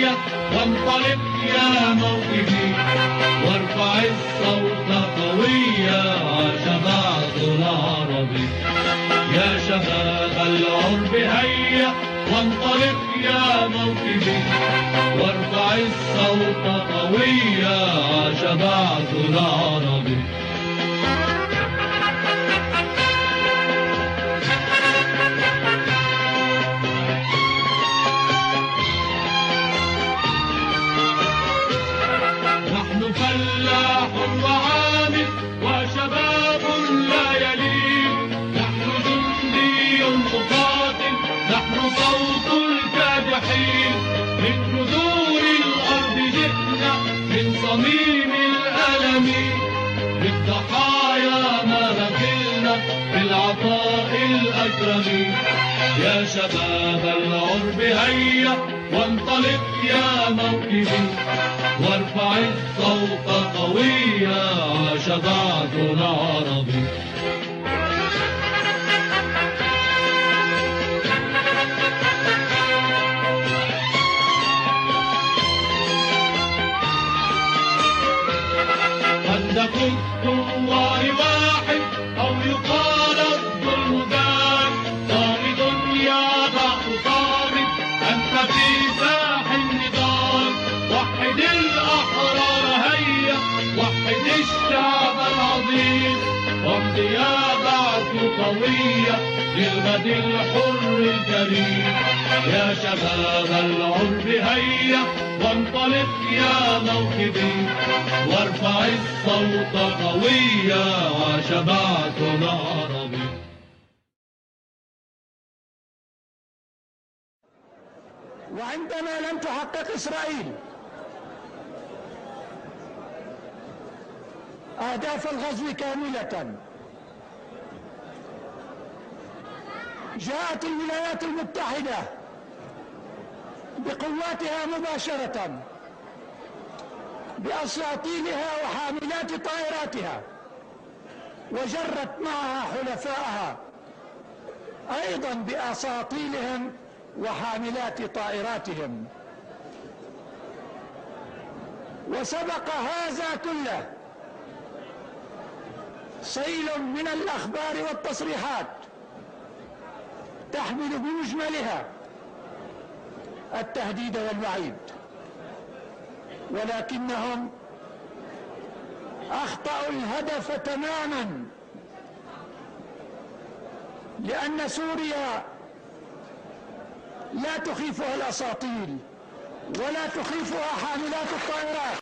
بهيا وانطلق يا موكبي وارفع الصوت قويا شباب العربي. يا شباب العرب هيا وانطلق يا موكبي وارفع الصوت قويا شباب العربي. نحن فلاح وعامل وشباب لا يلين، نحن جندي مقاتل، نحن صوت الكادحين. من جذور الأرض جئنا من صميم الألم، للضحايا ما بخلنا بالعطاء الأكرم. يا شباب العرب هيا وانطلق يا موكبي وارفع الصوت قويا شباب العربي. خندق الثوار واحد أو يقال الظلم ذاك، صامد يا ضعف صامد أنت في ساح النضال. وحد الأحرار هيا وحد الشعب العظيم، وحد يا ضعف قوية للغد الحر الكريم. يا شباب العرب هيا وانطلق يا موكبي وارفع الصوت قويا وشبعت العربي. وعندما لم تحقق إسرائيل أهداف الغزو كاملة، جاءت الولايات المتحدة بقواتها مباشرة بأساطيلها وحاملات طائراتها، وجرت معها حلفائها أيضا بأساطيلهم وحاملات طائراتهم. وسبق هذا كله سيل من الأخبار والتصريحات تحمل بمجملها التهديد والوعيد، ولكنهم أخطأوا الهدف تماما، لأن سوريا لا تخيفها الأساطيل ولا تخيفها حاملات الطائرات.